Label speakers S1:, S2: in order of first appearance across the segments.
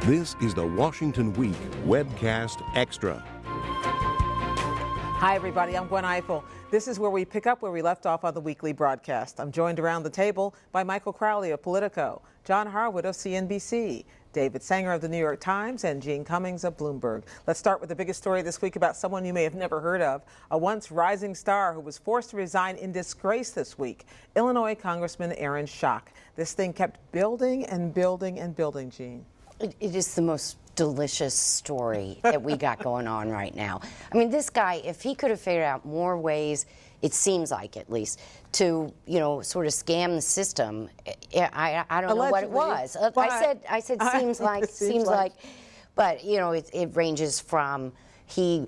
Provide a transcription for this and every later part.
S1: This is the Washington Week Webcast Extra.
S2: Hi, everybody. I'm Gwen Eiffel. This is where we pick up where we left off on the weekly broadcast. I'm joined around the table by Michael Crowley of POLITICO, John Harwood of CNBC, David Sanger of the New York Times, and Jeanne Cummings of Bloomberg. Let's start with the biggest story this week about someone you may have never heard of, a once rising star who was forced to resign in disgrace this week, Illinois Congressman Aaron Schock. This thing kept building and building and building, Jeanne.
S3: It is the most delicious story that we got going on right now. I mean, this guy, if he could have figured out more ways, it seems like at least, to, you know, sort of scam the system, I don't know what it was. I said seems like, but, you know, it ranges from he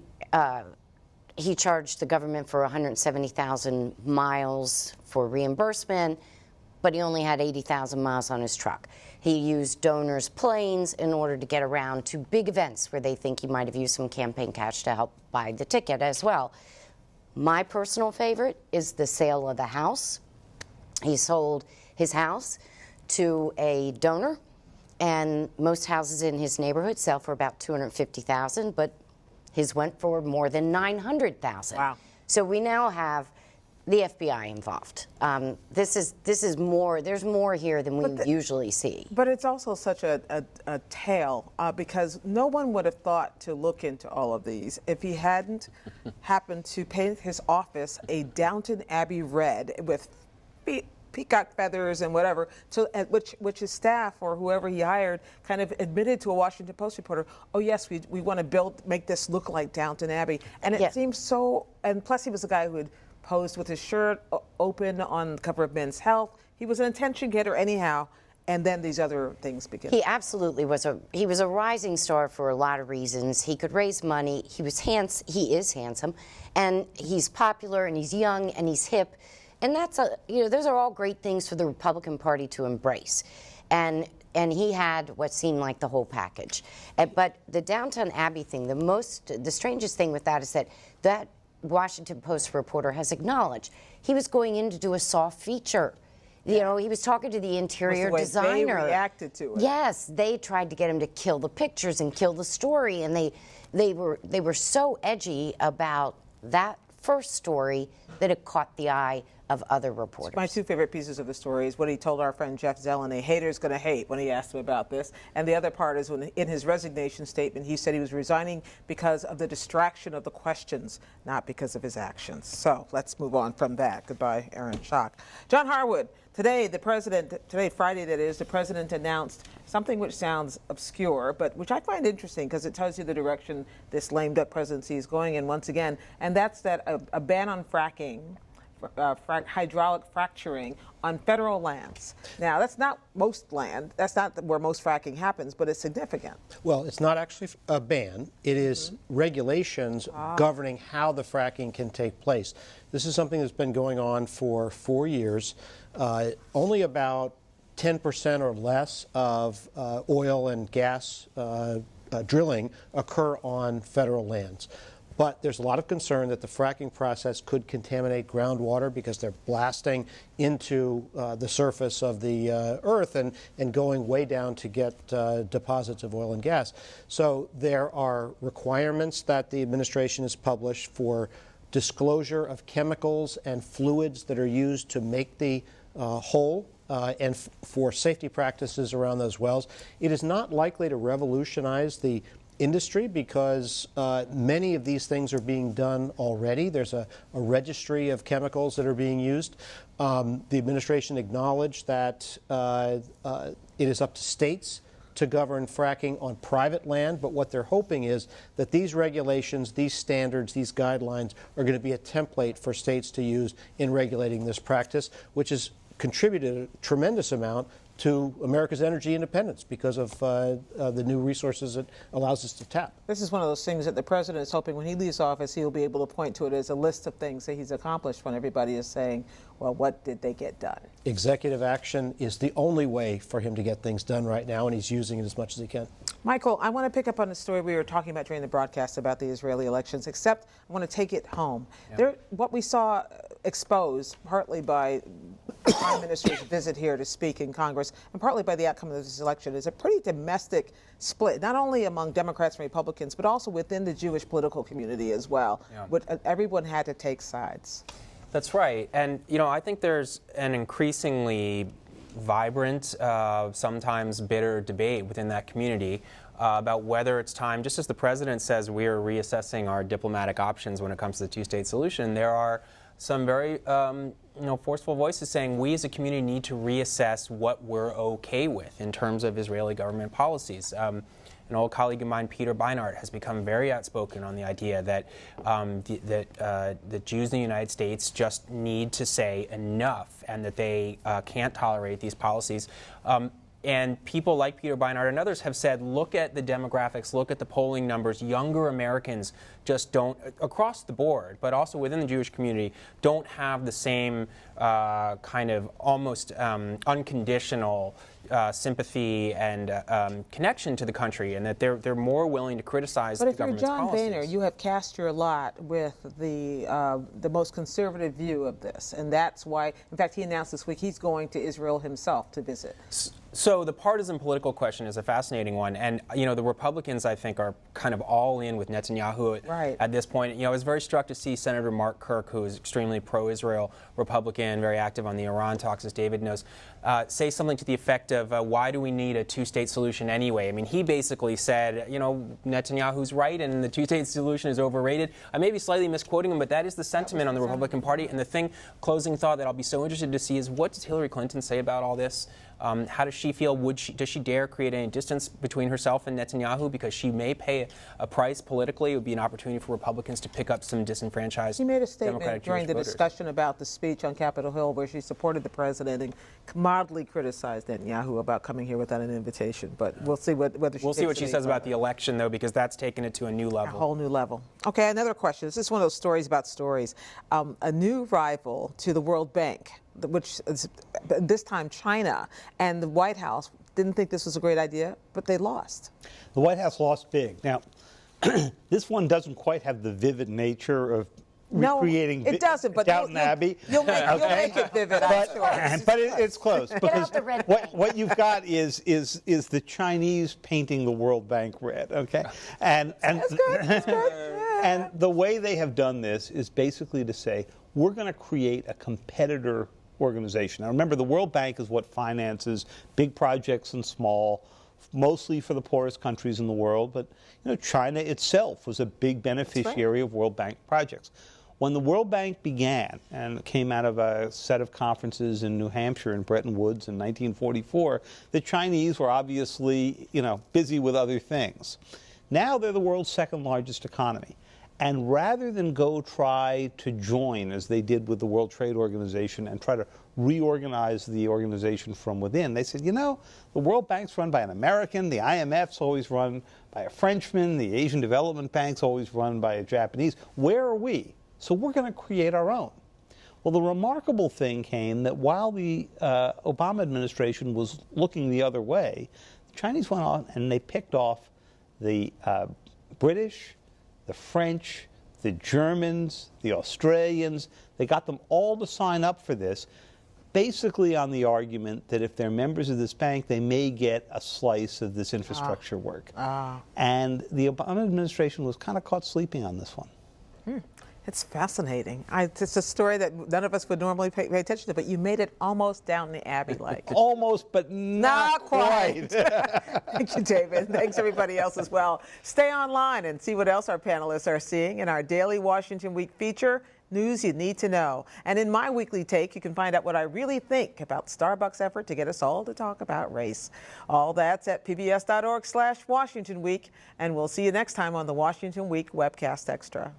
S3: charged the government for 170,000 miles for reimbursement, but he only had 80,000 miles on his truck. He used donors' planes in order to get around to big events where they think he might have used some campaign cash to help buy the ticket as well. My personal favorite is the sale of the house. He sold his house to a donor, and most houses in his neighborhood sell for about $250,000, but his went for more than $900,000.
S2: Wow.
S3: So we now have the FBI involved. This is more. There's more here than we usually see.
S2: But it's also such a tale because no one would have thought to look into all of these if he hadn't happened to paint his office a Downton Abbey red with peacock feathers and whatever, so which his staff or whoever he hired kind of admitted to a Washington Post reporter, oh yes, we want to make this look like Downton Abbey, and it seems so. And plus, he was a guy who had posed with his shirt open on the cover of Men's Health. He was an attention getter anyhow, and then these other things began.
S3: He absolutely was a rising star for a lot of reasons. He could raise money. He is handsome, and he's popular, and he's young, and he's hip, and those are all great things for the Republican Party to embrace. And he had what seemed like the whole package. But the Downton Abbey thing, the strangest thing with that is that Washington Post reporter has acknowledged he was going in to do a soft feature. You know, he was talking to the interior designer.
S2: They reacted to it.
S3: Yes, they tried to get him to kill the pictures and kill the story, and they were so edgy about that first story that it caught the eye of other reporters.
S2: My two favorite pieces of the story is what he told our friend Jeff Zellin, a hater's going to hate, when he asked him about this. And the other part is when, in his resignation statement, he said he was resigning because of the distraction of the questions, not because of his actions. So let's move on from that. Goodbye, Aaron Schock. John Harwood, today, Friday that is, the president announced something which sounds obscure, but which I find interesting because it tells you the direction this lame duck presidency is going in once again, and that's that a ban on fracking, hydraulic fracturing on federal lands. Now, that's not most land. That's not where most fracking happens, but it's significant.
S4: Well, it's not actually a ban. It is regulations governing how the fracking can take place. This is something that's been going on for 4 years. Only about 10% or less of oil and gas drilling occur on federal lands. But there's a lot of concern that the fracking process could contaminate groundwater because they're blasting into the surface of the earth and going way down to get deposits of oil and gas. So there are requirements that the administration has published for disclosure of chemicals and fluids that are used to make the hole and for safety practices around those wells. It is not likely to revolutionize the industry because many of these things are being done already. There's a registry of chemicals that are being used. The administration acknowledged that it is up to states to govern fracking on private land, but what they're hoping is that these regulations, these standards, these guidelines are going to be a template for states to use in regulating this practice, which has contributed a tremendous amount to America's energy independence because of the new resources it allows us to tap.
S2: This is one of those things that the president is hoping when he leaves office he'll be able to point to it as a list of things that he's accomplished when everybody is saying, Well, what did they get done?
S4: Executive action is the only way for him to get things done right now, and he's using it as much as he can.
S2: Michael, I want to pick up on the story we were talking about during the broadcast about the Israeli elections, except I want to take it home. Yeah. What we saw exposed, partly by the Prime Minister's visit here to speak in Congress, and partly by the outcome of this election, is a pretty domestic split, not only among Democrats and Republicans, but also within the Jewish political community as well. Yeah. Everyone had to take sides.
S5: That's right. And, I think there's an increasingly vibrant, sometimes bitter debate within that community about whether it's time, just as the president says we are reassessing our diplomatic options when it comes to the two-state solution, there are some very forceful voices saying we as a community need to reassess what we're okay with in terms of Israeli government policies. An old colleague of mine, Peter Beinart, has become very outspoken on the idea that the Jews in the United States just need to say enough and that they can't tolerate these policies. And people like Peter Beinart and others have said, look at the demographics, look at the polling numbers. Younger Americans just don't, across the board, but also within the Jewish community, don't have the same kind of almost unconditional sympathy and connection to the country, and that they're more willing to criticize the government's policies.
S2: But if you're John Boehner, you have cast your lot with the most conservative view of this, and that's why, in fact, he announced this week he's going to Israel himself to visit.
S5: So the partisan political question is a fascinating one, and the Republicans, I think, are kind of all in with Netanyahu at this point. I was very struck to see Senator Mark Kirk, who is extremely pro-Israel Republican, very active on the Iran talks, as David knows, say something to the effect of, why do we need a two-state solution anyway? I mean, he basically said, Netanyahu's right and the two-state solution is overrated. I may be slightly misquoting him, but that is the sentiment on the Republican Party. And the closing thought that I'll be so interested to see is, what does Hillary Clinton say about all this? How does she feel? Does she dare create any distance between herself and Netanyahu? Because she may pay a price politically. It would be an opportunity for Republicans to pick up some disenfranchised Democratic Jewish voters.
S2: She made a statement during the discussion about the speech on Capitol Hill where she supported the president and mildly criticized Netanyahu about coming here without an invitation. But we'll see whether
S5: we'll see what she says about the election, though, because that's taken it to a new level.
S2: A whole new level. Okay, another question. This is one of those stories about stories. A new rival to the World Bank, which is this time China, and the White House didn't think this was a great idea, but they lost.
S6: The White House lost big. Now, this one doesn't quite have the vivid nature of recreating Downton Abbey.
S2: You'll make it vivid, I'm sure.
S6: But it's close, because
S3: the red
S6: what you've got is the Chinese painting the World Bank red, okay? And
S2: That's good.
S6: And the way they have done this is basically to say, we're going to create a competitor organization. Now remember, the World Bank is what finances big projects and small, mostly for the poorest countries in the world, but China itself was a big beneficiary of World Bank projects. When the World Bank began and came out of a set of conferences in New Hampshire in Bretton Woods in 1944, the Chinese were obviously, busy with other things. Now they're the world's second largest economy. And rather than go try to join, as they did with the World Trade Organization, and try to reorganize the organization from within, they said, the World Bank's run by an American, the IMF's always run by a Frenchman, the Asian Development Bank's always run by a Japanese. Where are we? So we're going to create our own. Well, the remarkable thing came that while the Obama administration was looking the other way, the Chinese went on and they picked off the British, the French, the Germans, the Australians. They got them all to sign up for this, basically on the argument that if they're members of this bank, they may get a slice of this infrastructure work. And the Obama administration was kind of caught sleeping on this one.
S2: It's fascinating. It's a story that none of us would normally pay attention to, but you made it almost Downton Abbey-like.
S6: Almost, but not quite.
S2: Thank you, David. Thanks, everybody else as well. Stay online and see what else our panelists are seeing in our daily Washington Week feature, News You Need to Know. And in my weekly take, you can find out what I really think about Starbucks' effort to get us all to talk about race. All that's at pbs.org/Washington Week, and we'll see you next time on the Washington Week Webcast Extra.